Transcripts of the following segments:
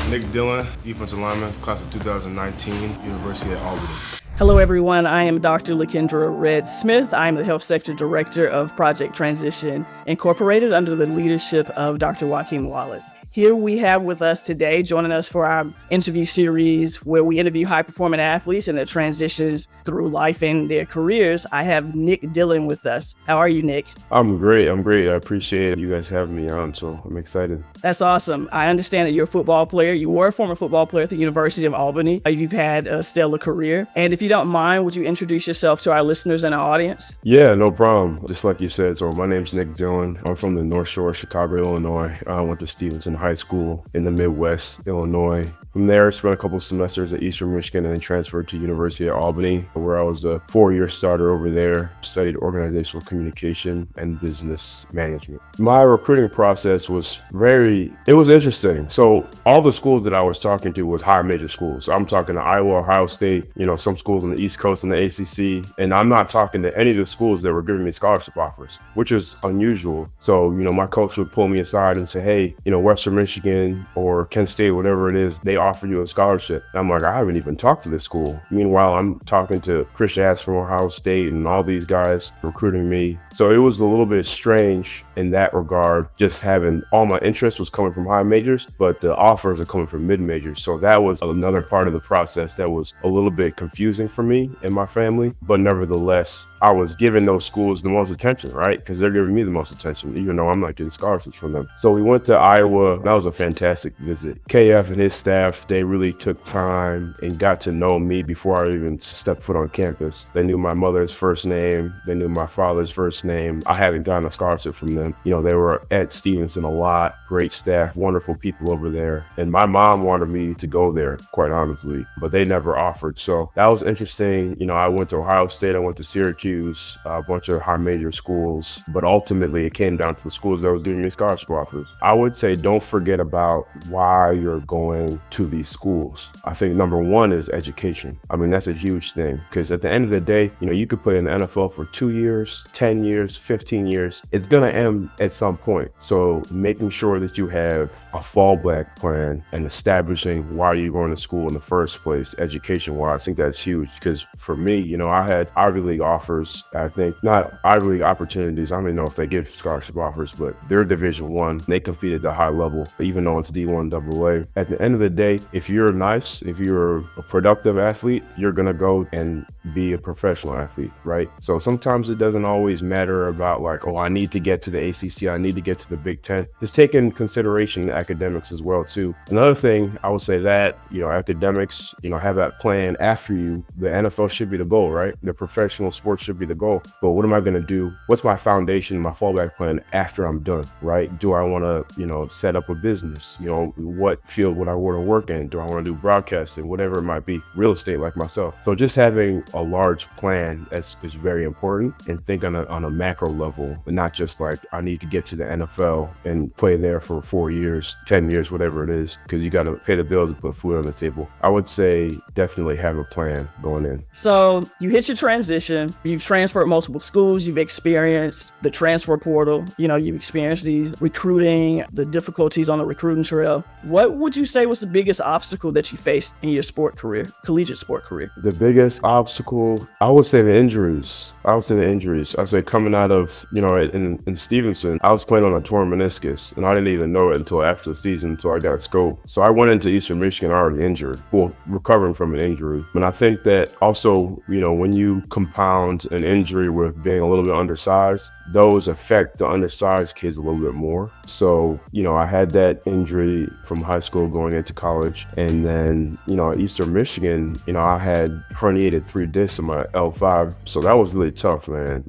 Nick Dillon, defensive lineman, class of 2019, University at Albany. Hello, everyone. I am Dr. Lakendra Red Smith. I am the Health Sector Director of Project Transition Incorporated under the leadership of Dr. Joaquin Wallace. Here we have with us today, joining us for our interview series where we interview high-performing athletes and their transitions through life and their careers. I have Nick Dillon with us. How are you, Nick? I'm great. I appreciate you guys having me on, so I'm excited. That's awesome. I understand that you're a football player. You were a former football player at the University of Albany. You've had a stellar career. And if you don't mind, would you introduce yourself to our listeners and our audience? Yeah, no problem. Just like you said, so my name's Nick Dillon. I'm from the North Shore, Chicago, Illinois. I went to Stevenson High School in the Midwest, Illinois. From there, spent a couple of semesters at Eastern Michigan and then transferred to University at Albany, where I was a 4-year starter over there, studied organizational communication and business management. My recruiting process was it was interesting. So all the schools that I was talking to was high major schools. So I'm talking to Iowa, Ohio State, some schools on the East Coast and the ACC. And I'm not talking to any of the schools that were giving me scholarship offers, which is unusual. So, my coach would pull me aside and say, hey, Western Michigan or Kent State, whatever it is, they offer you a scholarship. And I'm like, I haven't even talked to this school. Meanwhile, I'm talking to Chris Ash from Ohio State and all these guys recruiting me. So it was a little bit strange in that regard, just having all my interest was coming from high majors, but the offers are coming from mid majors. So that was another part of the process that was a little bit confusing for me and my family. But nevertheless, I was giving those schools the most attention, right? Because they're giving me the most attention, even though I'm not getting scholarships from them. So we went to Iowa. That was a fantastic visit. KF and his staff, they really took time and got to know me before I even stepped foot on campus. They knew my mother's first name. They knew my father's first name. I hadn't gotten a scholarship from them. They were at Stevenson a lot. Great staff, wonderful people over there. And my mom wanted me to go there, quite honestly, but they never offered. So that was interesting. I went to Ohio State. I went to Syracuse, a bunch of high major schools, but ultimately it came down to the schools that was giving me scholarship offers. I would say don't forget about why you're going to these schools. I think number one is education. That's a huge thing because at the end of the day, you could play in the NFL for 2 years, 10 years, 15 years. It's going to end at some point. So making sure that you have a fallback plan and establishing why you're going to school in the first place, education-wise, I think that's huge because for me, I had Ivy League offers. I think not Ivy League opportunities. I don't even know if they give scholarship offers, but they're Division I. They compete at the high level, even though it's D1 AA. At the end of the day, if you're nice, if you're a productive athlete, you're going to go and be a professional athlete, right? So sometimes it doesn't always matter about I need to get to the ACC, I need to get to the Big Ten. Just take in consideration the academics as well, too. Another thing, I would say that, academics, have that plan after you. The NFL should be the goal, right? The professional sports should be the goal. But what am I going to do? What's my foundation, my fallback plan after I'm done, right? Do I want to, set up a business? What field would I want to work in? Do I want to do broadcasting? Whatever it might be, real estate like myself. So just having a large plan is very important and think on a macro level, but not just I need to get to the NFL and play there for 4 years, 10 years, whatever it is, because you got to pay the bills and put food on the table. I would say definitely have a plan going in. So you hit your transition, you've transferred multiple schools, you've experienced the transfer portal, you've experienced these recruiting, the difficulties on the recruiting trail. What would you say was the biggest obstacle that you faced in your collegiate sport career? The biggest obstacle, I would say the injuries. I'd say coming out of, in Stevenson, I was playing on a torn meniscus and I didn't even know it until after the season, until I got scoped. So I went into Eastern Michigan already injured, recovering from an injury. And I think that also, when you compound an injury with being a little bit undersized, those affect the undersized kids a little bit more. So, I had that injury from high school going into college. And then, at Eastern Michigan, I had herniated 3 discs in my L5. So that was really tough, man.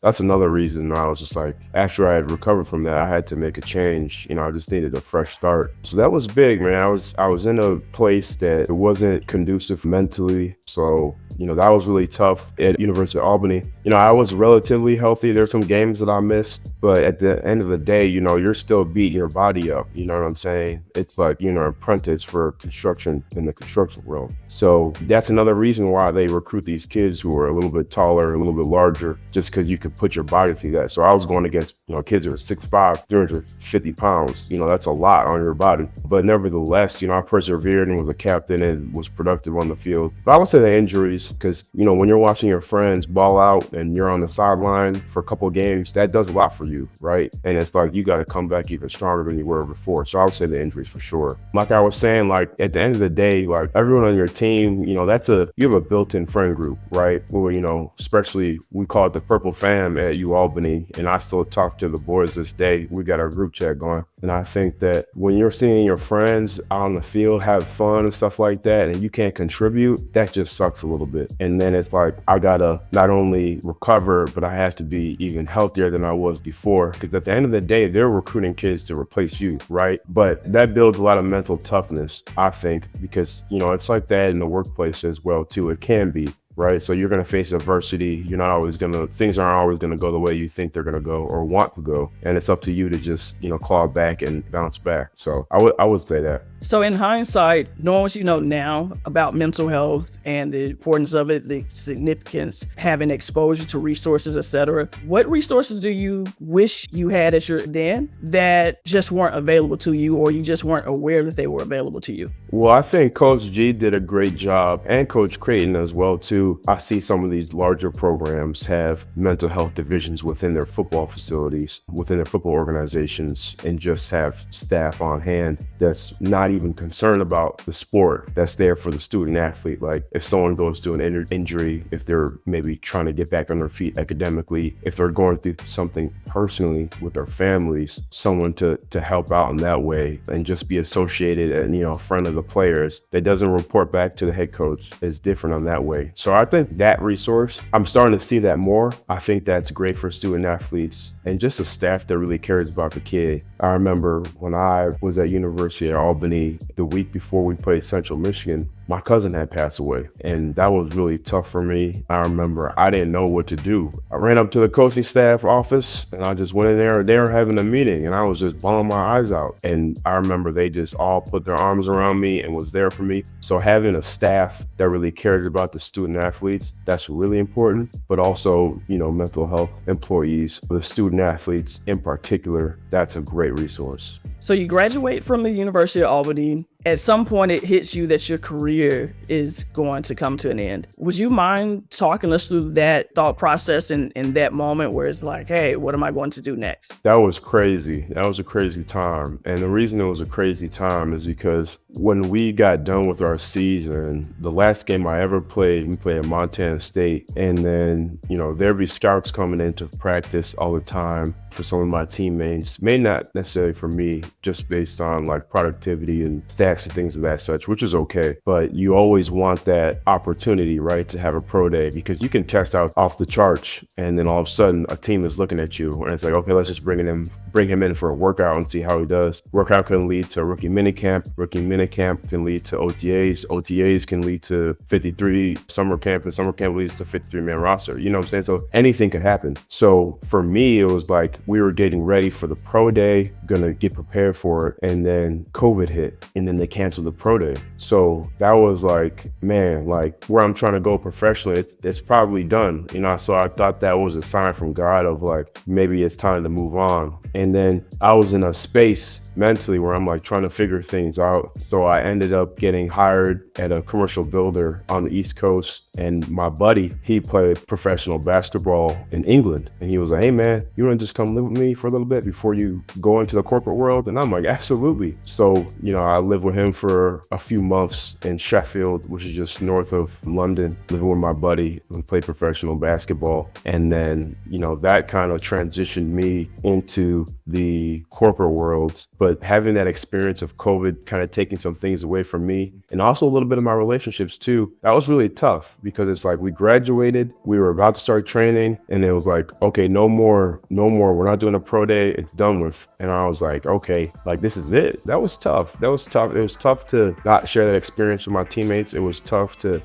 That's another reason I was just after I had recovered from that, I had to make a change. I just needed a fresh start. So that was big, man. I was in a place that it wasn't conducive mentally. So, that was really tough at University of Albany. I was relatively healthy. There's some games that I missed, but at the end of the day, you're still beating your body up. You know what I'm saying? It's an apprentice for construction in the construction world. So that's another reason why they recruit these kids who are a little bit taller, a little bit larger, just because you can could put your body through that. So I was going against, kids that are 6'5", 350 pounds. That's a lot on your body. But nevertheless, I persevered and was a captain and was productive on the field. But I would say the injuries, because, when you're watching your friends ball out and you're on the sideline for a couple of games, that does a lot for you, right? And it's like you got to come back even stronger than you were before. So I would say the injuries for sure. Like I was saying, like at the end of the day, like everyone on your team, you have a built-in friend group, right? Where, especially we call it the Purple Fam at Albany, and I still talk to the boys this day. We got our group chat going. And I think that when you're seeing your friends out on the field have fun and stuff like that, and you can't contribute, that just sucks a little bit. And then it's like, I gotta not only recover, but I have to be even healthier than I was before. Because at the end of the day, they're recruiting kids to replace you, right? But that builds a lot of mental toughness, I think, because, it's like that in the workplace as well, too. It can be. Right. So you're going to face adversity. Things aren't always going to go the way you think they're going to go or want to go. And it's up to you to just, claw back and bounce back. So I would say that. So in hindsight, knowing what you know now about mental health and the importance of it, the significance, having exposure to resources, etc., what resources do you wish you had at your then that just weren't available to you, or you just weren't aware that they were available to you? Well, I think Coach G did a great job, and Coach Creighton as well, too. I see some of these larger programs have mental health divisions within their football facilities, within their football organizations, and just have staff on hand that's not even concerned about the sport, that's there for the student athlete. Like if someone goes through an injury, if they're maybe trying to get back on their feet academically, if they're going through something personally with their families, someone to help out in that way and just be associated and, in front of the players that doesn't report back to the head coach is different on that way. So I think that resource, I'm starting to see that more. I think that's great for student athletes and just a staff that really cares about the kid. I remember when I was at University of Albany, the week before we played Central Michigan, my cousin had passed away, and that was really tough for me. I remember I didn't know what to do. I ran up to the coaching staff office and I just went in there. They were having a meeting and I was just bawling my eyes out. And I remember they just all put their arms around me and was there for me. So having a staff that really cares about the student athletes, that's really important. But also, mental health employees, the student athletes in particular, that's a great resource. So you graduate from the University of Albany. At some point, it hits you that your career is going to come to an end. Would you mind talking us through that thought process in that moment where it's like, hey, what am I going to do next? That was crazy. That was a crazy time. And the reason it was a crazy time is because when we got done with our season, the last game I ever played, we played at Montana State. And then, there'd be scouts coming into practice all the time for some of my teammates, may not necessarily for me, just based on like productivity and stats and things of that such, which is okay. But you always want that opportunity, right, to have a pro day, because you can test out off the charts and then all of a sudden a team is looking at you and it's like, okay, let's just bring him in for a workout and see how he does. Workout can lead to a rookie minicamp. Rookie minicamp can lead to OTAs. OTAs can lead to 53 summer camp, and summer camp leads to 53-man roster. You know what I'm saying? So anything could happen. So for me, it was like we were getting ready for the pro day, gonna get prepared for it, and then COVID hit, and then they canceled the pro day. So that was like, man, like where I'm trying to go professionally, it's probably done. So I thought that was a sign from God of like, maybe it's time to move on. And then I was in a space mentally where I'm like trying to figure things out. So I ended up getting hired at a commercial builder on the East Coast. And my buddy, he played professional basketball in England. And he was like, hey man, you want to just come live with me for a little bit before you go into the corporate world? And I'm like, absolutely. So, I lived with him for a few months in Sheffield, which is just north of London, living with my buddy who played professional basketball. And then, that kind of transitioned me into the corporate world. But having that experience of COVID kind of taking some things away from me, and also a little bit of my relationships too, that was really tough, because it's like we graduated, we were about to start training, and it was like, okay, no more, we're not doing a pro day, it's done with. And I was like, okay, like this is it. That was tough. It was tough to not share that experience with my teammates. It was tough to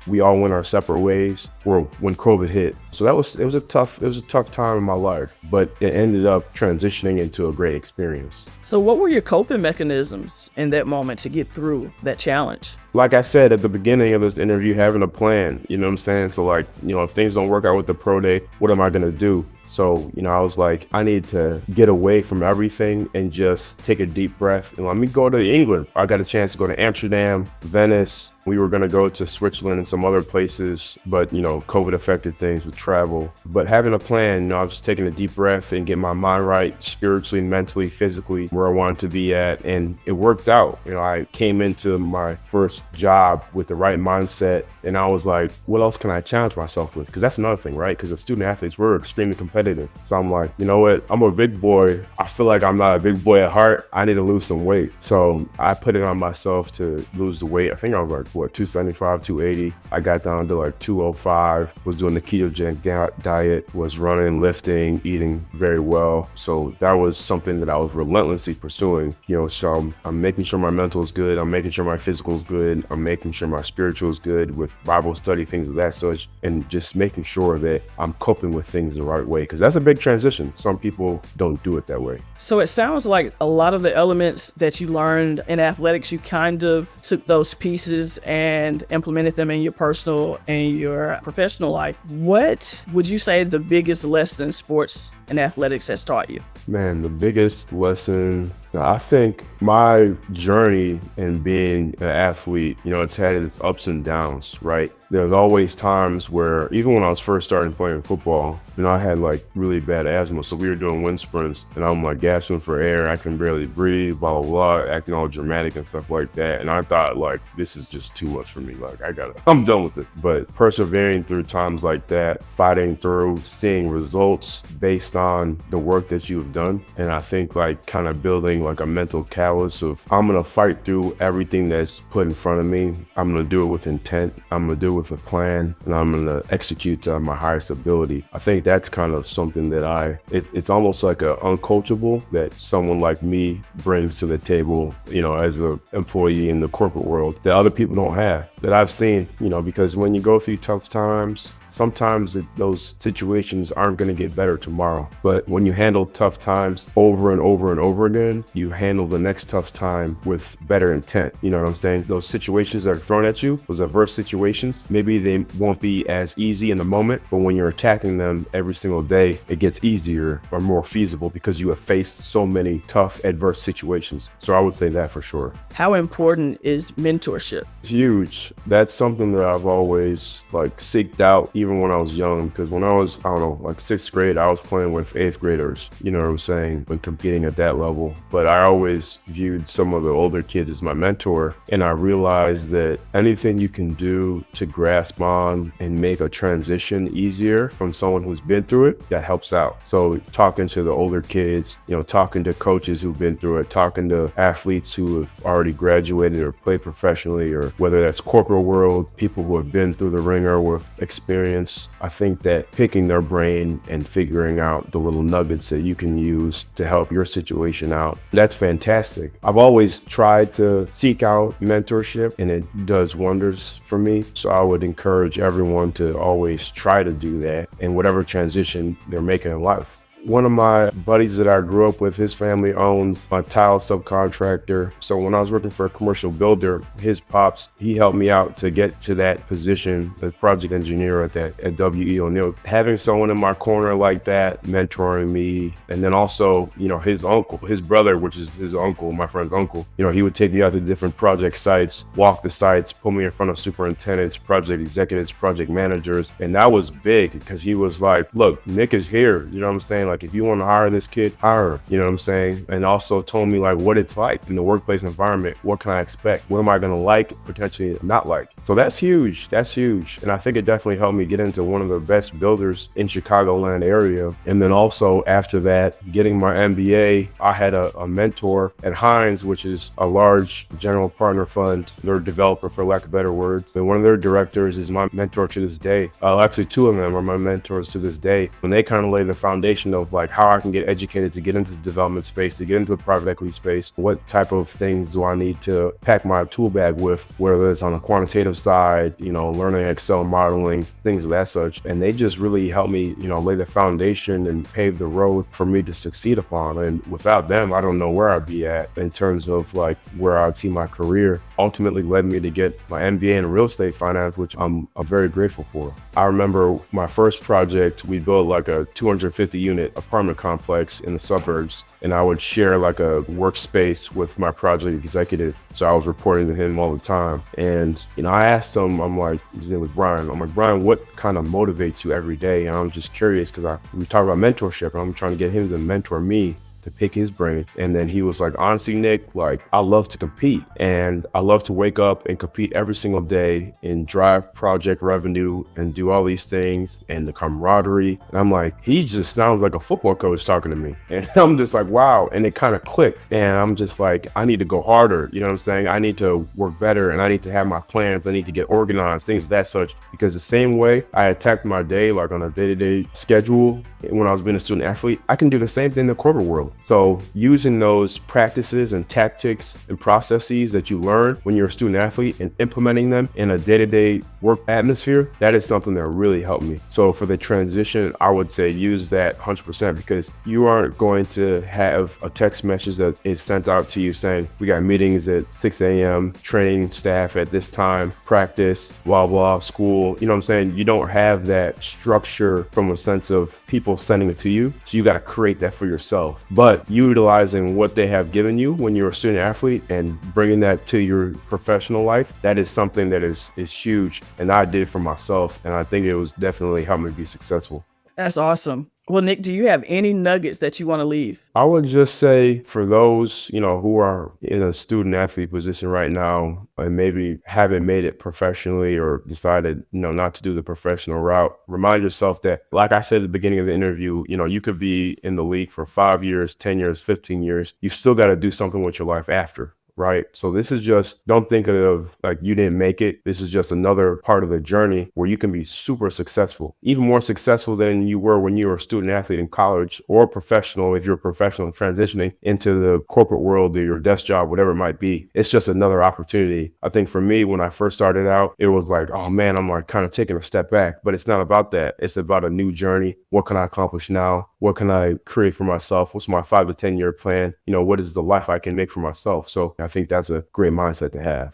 we all went our separate ways when COVID hit. So it was a tough time in my life, but it ended up transitioning into a great experience. So what were your coping mechanisms in that moment to get through that challenge? like I said at the beginning of this interview, having a plan, you know what I'm saying? So like, if things don't work out with the pro day, what am I going to do? So, I was like, I need to get away from everything and just take a deep breath and let me go to England. I got a chance to go to Amsterdam, Venice. We were going to go to Switzerland and some other places, but, COVID affected things with travel. But having a plan, I was taking a deep breath and getting my mind right, spiritually, mentally, physically, where I wanted to be at. And it worked out. I came into my first job with the right mindset. And I was like, what else can I challenge myself with? Because that's another thing, right? Because as student athletes, we're extremely competitive. So I'm like, you know what? I'm a big boy. I feel like I'm not a big boy at heart. I need to lose some weight. So I put it on myself to lose the weight. I think I was like, 275, 280. I got down to like 205, was doing the ketogenic diet, was running, lifting, eating very well. So that was something that I was relentlessly pursuing, so I'm making sure my mental is good. I'm making sure my physical is good. I'm making sure my spiritual is good with Bible study, things of that such, and just making sure that I'm coping with things the right way. Because that's a big transition. Some people don't do it that way. So it sounds like a lot of the elements that you learned in athletics, you kind of took those pieces and implemented them in your personal and your professional life. What would you say the biggest lesson sports and athletics has taught you? Man, the biggest lesson, I think my journey in being an athlete, it's had its ups and downs, right? There's always times where, even when I was first starting playing football, I had like really bad asthma. So we were doing wind sprints and I'm like gasping for air. I can barely breathe, blah, blah, blah, acting all dramatic and stuff like that. And I thought like, this is just too much for me. Like I'm done with this. But persevering through times like that, fighting through, seeing results based on the work that you've done. And I think like kind of building like a mental callus of, I'm going to fight through everything that's put in front of me. I'm going to do it with intent. I'm going to do it with a plan, and I'm going to execute to my highest ability. I think that's kind of something that it's almost like a uncoachable that someone like me brings to the table, as an employee in the corporate world that other people don't have, that I've seen, because when you go through tough times, sometimes those situations aren't going to get better tomorrow. But when you handle tough times over and over and over again, you handle the next tough time with better intent. You know what I'm saying? Those situations that are thrown at you, those adverse situations, maybe they won't be as easy in the moment, but when you're attacking them every single day, it gets easier or more feasible because you have faced so many tough, adverse situations. So I would say that for sure. How important is mentorship? It's huge. That's something that I've always seeked out, even when I was young, because when I was, like 6th grade, I was playing with 8th graders, you know what I'm saying, when competing at that level. But I always viewed some of the older kids as my mentor, and I realized that anything you can do to grasp on and make a transition easier from someone who's been through it, that helps out. So talking to the older kids, talking to coaches who've been through it, talking to athletes who have already graduated or played professionally, or whether that's corporate world, people who have been through the ringer with experience. I think that picking their brain and figuring out the little nuggets that you can use to help your situation out, that's fantastic. I've always tried to seek out mentorship, and it does wonders for me. So I would encourage everyone to always try to do that in whatever transition they're making in life. One of my buddies that I grew up with, his family owns a tile subcontractor. So when I was working for a commercial builder, his pops, he helped me out to get to that position as project engineer at W.E. O'Neill. Having someone in my corner like that, mentoring me, and then also, his uncle, his brother, which is his uncle, my friend's uncle, he would take me out to different project sites, walk the sites, put me in front of superintendents, project executives, project managers. And that was big because he was like, look, Nick is here. You know what I'm saying? If you want to hire this kid, hire him, you know what I'm saying? And also told me what it's like in the workplace environment. What can I expect? What am I going to like, potentially not like? So that's huge. That's huge. And I think it definitely helped me get into one of the best builders in Chicagoland area. And then also after that, getting my MBA, I had a mentor at Hines, which is a large general partner fund. They're a developer, for lack of better words. And one of their directors is my mentor to this day. Actually, two of them are my mentors to this day. When they kind of laid the foundation of of like how I can get educated to get into the development space, to get into the private equity space. What type of things do I need to pack my tool bag with, whether it's on the quantitative side, learning Excel modeling, things of that such. And they just really helped me, lay the foundation and pave the road for me to succeed upon. And without them, I don't know where I'd be at in terms of like where I'd see my career. Ultimately led me to get my MBA in real estate finance, which I'm very grateful for. I remember my first project, we built like a 250 unit apartment complex in the suburbs, and I would share like a workspace with my project executive. So I was reporting to him all the time. And, I asked him, I'm like, his name was Brian. I'm like, Brian, what kind of motivates you every day? And I'm just curious because we talk about mentorship, and I'm trying to get him to mentor me, to pick his brain. And then he was like, honestly, Nick, like I love to compete, and I love to wake up and compete every single day and drive project revenue and do all these things and the camaraderie. And I'm like, he just sounds like a football coach talking to me. And I'm just like, wow. And it kind of clicked. And I'm just like, I need to go harder. You know what I'm saying? I need to work better, and I need to have my plans. I need to get organized, things of that such. Because the same way I attacked my day, like on a day-to-day schedule, when I was being a student athlete, I can do the same thing in the corporate world. So using those practices and tactics and processes that you learn when you're a student athlete and implementing them in a day-to-day work atmosphere, that is something that really helped me. So for the transition, I would say use that 100%, because you aren't going to have a text message that is sent out to you saying, we got meetings at 6 a.m., training staff at this time, practice, blah, blah, school. You know what I'm saying? You don't have that structure from a sense of people sending it to you. So you got to create that for yourself. But utilizing what they have given you when you're a student athlete and bringing that to your professional life, that is something that is huge. And I did it for myself. And I think it was definitely helped me be successful. That's awesome. Well, Nick, do you have any nuggets that you want to leave? I would just say for those, who are in a student athlete position right now and maybe haven't made it professionally or decided, not to do the professional route, remind yourself that, like I said at the beginning of the interview, you could be in the league for 5 years, 10 years, 15 years. You still got to do something with your life after. Right? So this is just, don't think of like you didn't make it. This is just another part of the journey where you can be super successful, even more successful than you were when you were a student athlete in college, or professional if you're a professional transitioning into the corporate world or your desk job, whatever it might be. It's just another opportunity. I think for me, when I first started out, it was like, oh man, I'm like kind of taking a step back, but it's not about that. It's about a new journey. What can I accomplish now? What can I create for myself? What's my 5 to 10 year plan? What is the life I can make for myself? So I think that's a great mindset to have.